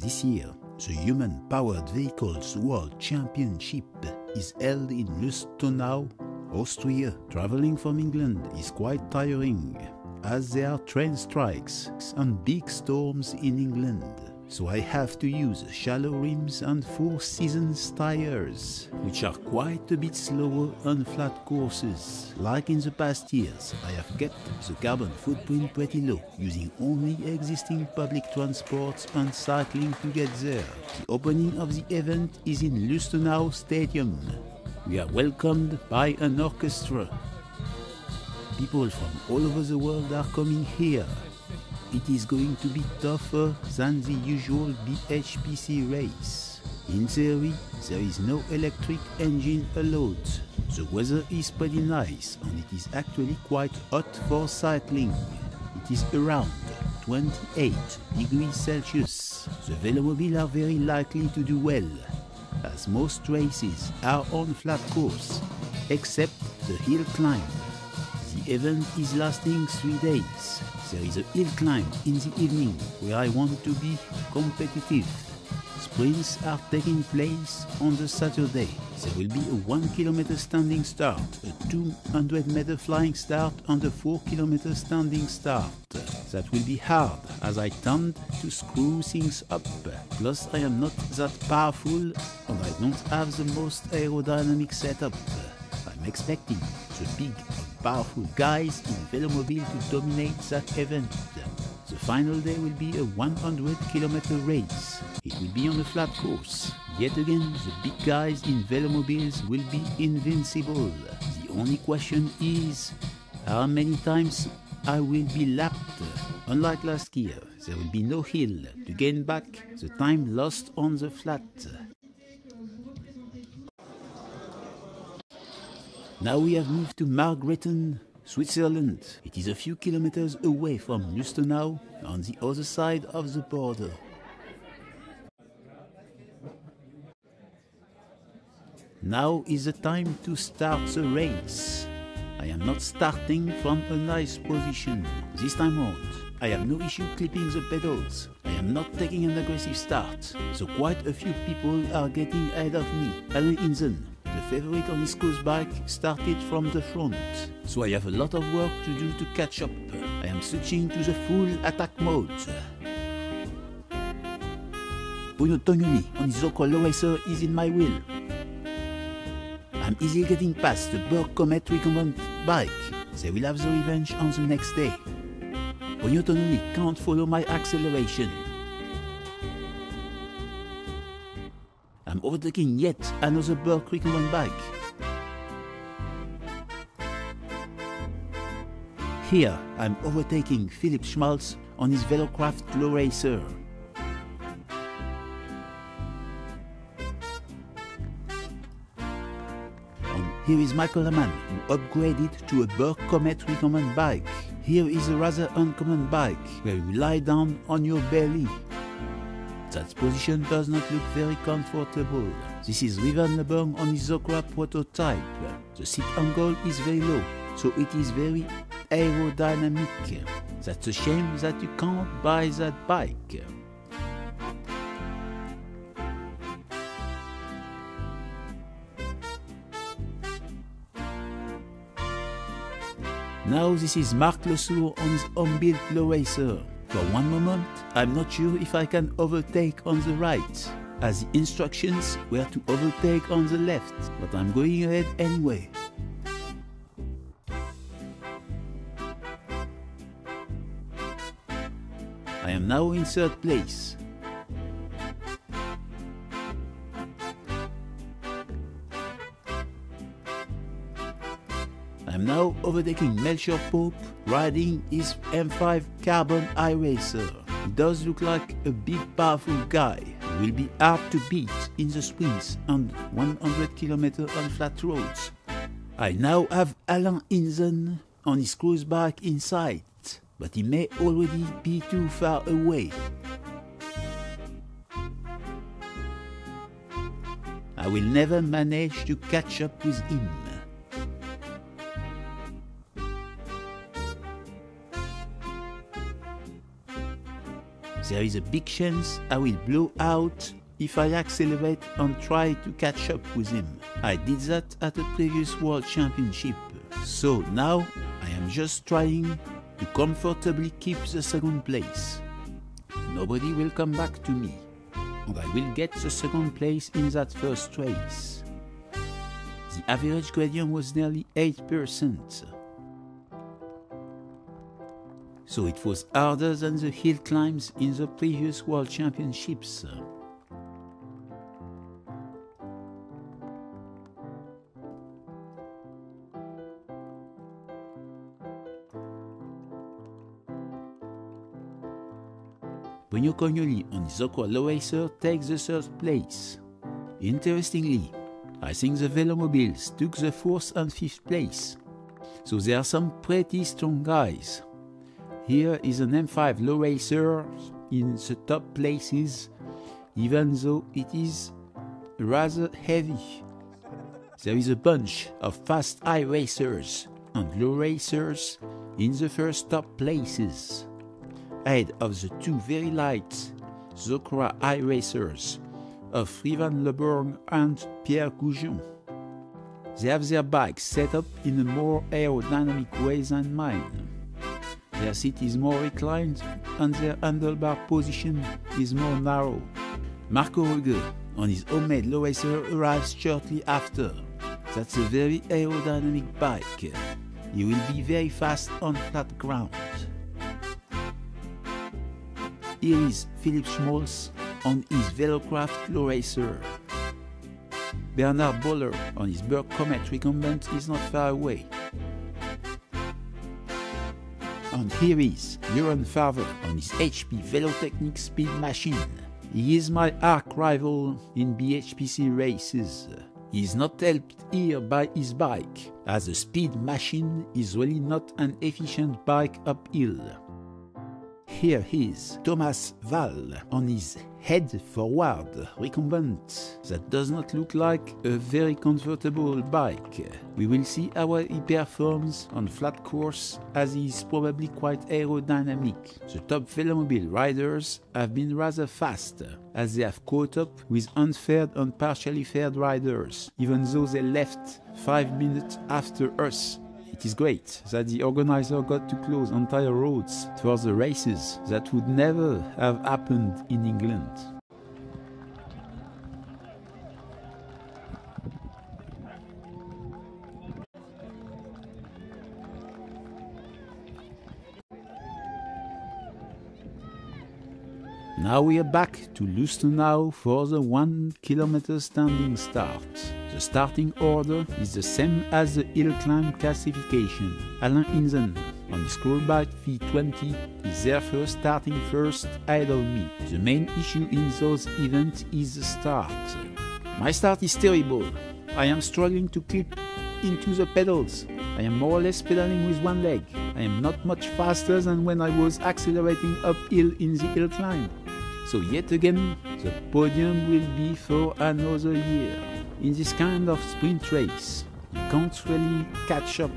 This year, the Human-Powered Vehicles World Championship is held in Lustenau, Austria. Traveling from England is quite tiring, as there are train strikes and big storms in England. So I have to use shallow rims and 4 seasons tires, which are quite a bit slower on flat courses. Like in the past years, I have kept the carbon footprint pretty low, using only existing public transport and cycling to get there. The opening of the event is in Lustenau Stadium. We are welcomed by an orchestra. People from all over the world are coming here. It is going to be tougher than the usual BHPC race. In theory, there is no electric engine allowed. The weather is pretty nice and it is actually quite hot for cycling. It is around 28 degrees Celsius. The velomobiles are very likely to do well, as most races are on flat course, except the hill climb. The event is lasting 3 days. There is a hill climb in the evening where I want to be competitive. Sprints are taking place on the Saturday. There will be a 1 kilometer standing start, a 200 meter flying start and a 4 kilometer standing start. That will be hard as I tend to screw things up. Plus I am not that powerful and I don't have the most aerodynamic setup. I'm expecting the big powerful guys in velomobile to dominate that event. The final day will be a 100-kilometer race. It will be on a flat course. Yet again, the big guys in velomobiles will be invincible. The only question is how many times I will be lapped. Unlike last year, there will be no hill to gain back the time lost on the flat. Now we have moved to Margrethen, Switzerland. It is a few kilometers away from Lustenau, on the other side of the border. Now is the time to start the race. I am not starting from a nice position. This time round, I have no issue clipping the pedals. I am not taking an aggressive start, so quite a few people are getting ahead of me. Alan Inzen, the favorite on his cruise bike, started from the front, so I have a lot of work to do to catch up. I am switching to the full attack mode. Bruno Tognoni on his local low racer is in my wheel. I'm easily getting past the Berg Comet recumbent bike. They will have the revenge on the next day. Bruno Tognoni can't follow my acceleration. I'm overtaking yet another Berg recumbent bike. Here I'm overtaking Philipp Schmalz on his Velocraft Low Racer. And here is Michael Laman, who upgraded to a Berg Comet recumbent bike. Here is a rather uncommon bike, where you lie down on your belly. That position does not look very comfortable. This is Rivan Leburn on his Zokra prototype. The seat angle is very low, so it is very aerodynamic. That's a shame that you can't buy that bike. Now this is Marc Lesour on his home-built low racer. For one moment, I'm not sure if I can overtake on the right, as the instructions were to overtake on the left, but I'm going ahead anyway. I am now in 3rd place. I'm now overtaking Melchior Pope, riding his M5 Carbon iRacer. He does look like a big powerful guy. He will be hard to beat in the sprints and 100 km on flat roads. I now have Alain Inzen on his cruise bike in sight, but he may already be too far away. I will never manage to catch up with him. There is a big chance I will blow out if I accelerate and try to catch up with him. I did that at a previous World Championship. So now I am just trying to comfortably keep the second place. Nobody will come back to me, and I will get the second place in that first race. The average gradient was nearly 8%. So it was harder than the hill climbs in the previous World Championships. Bruno Cognoli on his Zocora Low Racer takes the third place. Interestingly, I think the velomobiles took the 4th and 5th place. So there are some pretty strong guys. Here is an M5 Low Racer in the top places, even though it is rather heavy. There is a bunch of fast high racers and low racers in the first top places, ahead of the two very light Zocora high racers of Rivan Leborg and Pierre Goujon. They have their bikes set up in a more aerodynamic way than mine. Their seat is more reclined and their handlebar position is more narrow. Marco Ruge on his homemade low racer arrives shortly after. That's a very aerodynamic bike. He will be very fast on flat ground. Here is Philipp Schmolz on his Velocraft Low Racer. Bernard Boller on his Berg Comet recumbent is not far away. And here is Joran Farver on his HP Velotechnic Speed Machine. He is my arch rival in BHPC races. He is not helped here by his bike, as the Speed Machine is really not an efficient bike uphill. Here is Thomas Wall on his head-forward recumbent that does not look like a very comfortable bike. We will see how he performs on flat course, as he is probably quite aerodynamic. The top velomobile riders have been rather fast, as they have caught up with unfaired and partially faired riders, even though they left 5 minutes after us. It is great that the organizer got to close entire roads for the races. That would never have happened in England. Now we are back to Lustenau for the 1 kilometer standing start. The starting order is the same as the hill climb classification. Alain Hinzen on his Scrollbike V20 is therefore starting first ahead of me. The main issue in those events is the start. My start is terrible. I am struggling to clip into the pedals. I am more or less pedaling with one leg. I am not much faster than when I was accelerating uphill in the hill climb. So yet again, the podium will be for another year. In this kind of sprint race, you can't really catch up.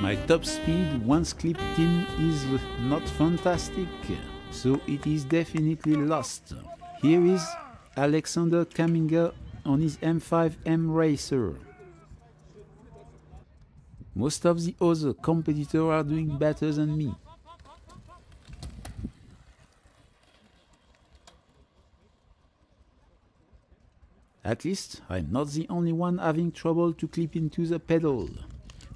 My top speed once clipped in is not fantastic, so it is definitely lost. Here is Alexander Kaminger on his M5M Racer. Most of the other competitors are doing better than me. At least, I'm not the only one having trouble to clip into the pedal.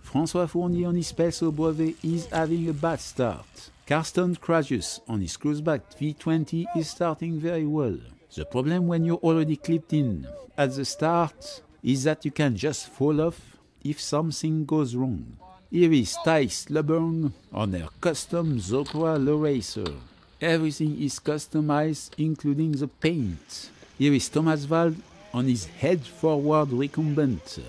François Fournier on his Pelso Brevet is having a bad start. Carsten Krajus on his Cruiseback V20 is starting very well. The problem when you're already clipped in at the start is that you can just fall off if something goes wrong. Here is Thijs Leborg on her custom Zocora Low Racer. Everything is customized, including the paint. Here is Thomas Wald on his head-forward recumbent.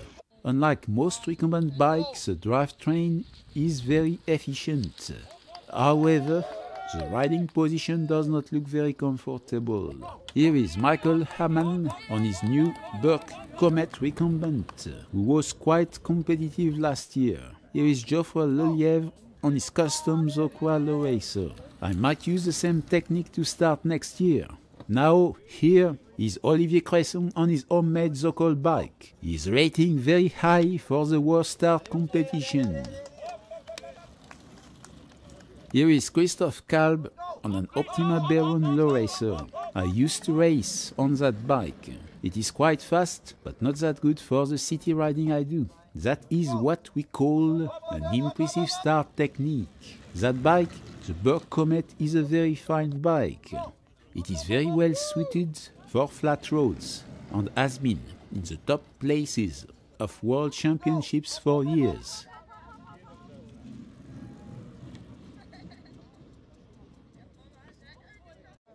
Unlike most recumbent bikes, the drivetrain is very efficient. However, the riding position does not look very comfortable. Here is Michael Hamann on his new Berg Comet recumbent, who was quite competitive last year. Here is Geoffroy Lelièvre on his custom Zocora Low Racer. I might use the same technique to start next year. Now, here is Olivier Cresson on his homemade Zocol bike. He is rating very high for the World Start competition. Here is Christophe Kalb on an Optima Baron Low Racer. I used to race on that bike. It is quite fast, but not that good for the city riding I do. That is what we call an impressive start technique. That bike, the Berg Comet, is a very fine bike. It is very well suited for flat roads and has been in the top places of World Championships for years.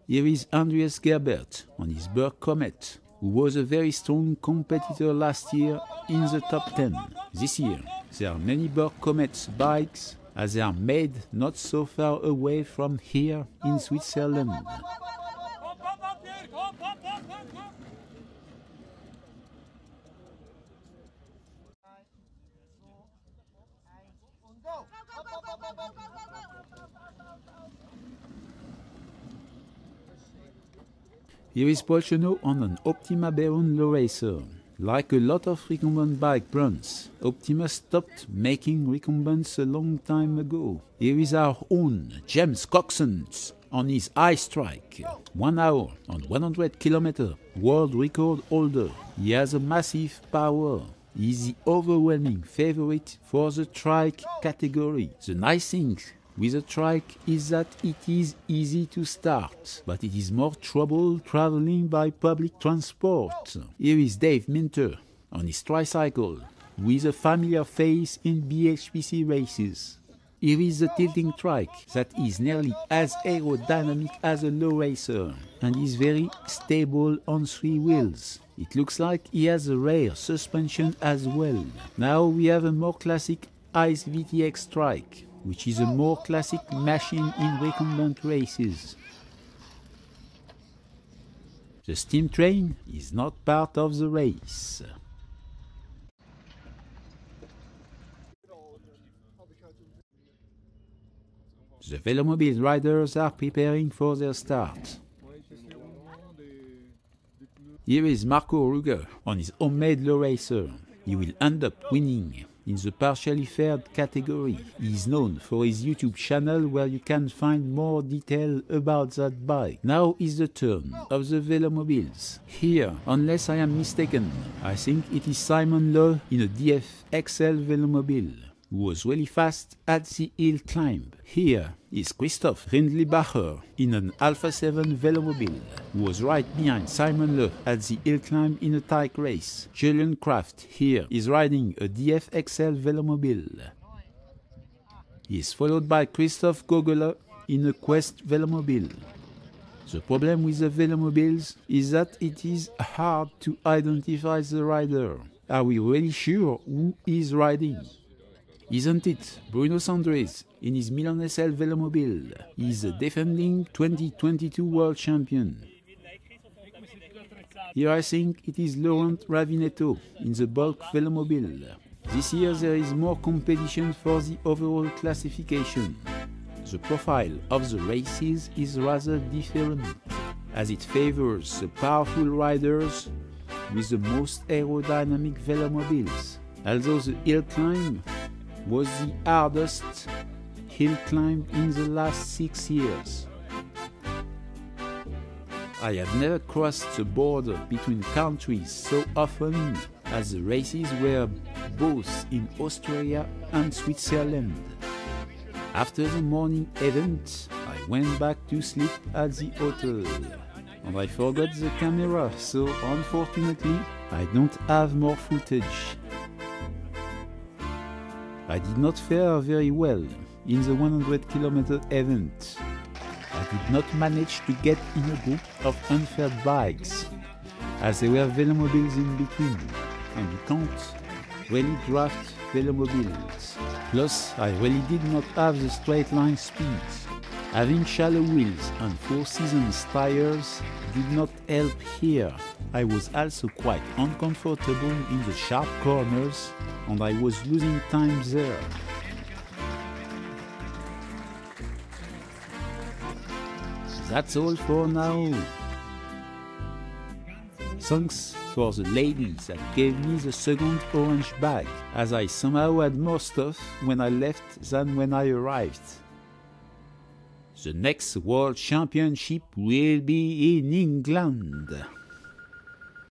Here is Andreas Gerbert on his Berg Comet, who was a very strong competitor last year in the top 10. This year, there are many Berg Comet bikes as they are made not so far away from here in Switzerland. Here is Paul Chenot on an Optima Baron Low Racer. Like a lot of recumbent bike brands, Optima stopped making recumbents a long time ago. Here is our own James Coxon on his ice trike. 1 hour and 100 km world record holder. He has a massive power. He is the overwhelming favorite for the trike category. The nice thing with a trike is that it is easy to start, but it is more trouble traveling by public transport. Here is Dave Minter on his tricycle, with a familiar face in BHPC races. Here is the tilting trike that is nearly as aerodynamic as a low racer and is very stable on 3 wheels. It looks like he has a rear suspension as well. Now we have a more classic Ice VTX trike, which is a more classic machine in recumbent races. The steam train is not part of the race. The velomobile riders are preparing for their start. Here is Marco Ruger on his homemade low racer. He will end up winning in the partially faired category. He is known for his YouTube channel where you can find more detail about that bike. Now is the turn of the velomobiles. Here, unless I am mistaken, I think it is Simon Lowe in a DF XL velomobile, who was really fast at the hill climb. Here is Christoph Rindlibacher in an Alpha 7 velomobile, who was right behind Simon Le at the hill climb in a trike race. Julian Kraft here is riding a DF XL velomobile. He is followed by Christoph Gogeler in a Quest velomobile. The problem with the velomobiles is that it is hard to identify the rider. Are we really sure who is riding? Isn't it Bruno Sandres in his Milan SL velomobile? He is a defending 2022 world champion. Here I think it is Laurent Ravinetto in the bulk velomobile. This year there is more competition for the overall classification. The profile of the races is rather different, as it favors the powerful riders with the most aerodynamic velomobiles. Although the hill climb was the hardest hill climb in the last 6 years. I have never crossed the border between countries so often as the races were both in Austria and Switzerland. After the morning event, I went back to sleep at the hotel. And I forgot the camera, so unfortunately I don't have more footage. I did not fare very well in the 100 km event. I did not manage to get in a group of unfair bikes, as there were velomobiles in between, and you can't really draft velomobiles. Plus, I really did not have the straight line speed. Having shallow wheels and 4 seasons tires did not help here. I was also quite uncomfortable in the sharp corners, and I was losing time there. That's all for now. Thanks for the ladies that gave me the second orange bag, as I somehow had more stuff when I left than when I arrived. The next World Championship will be in England.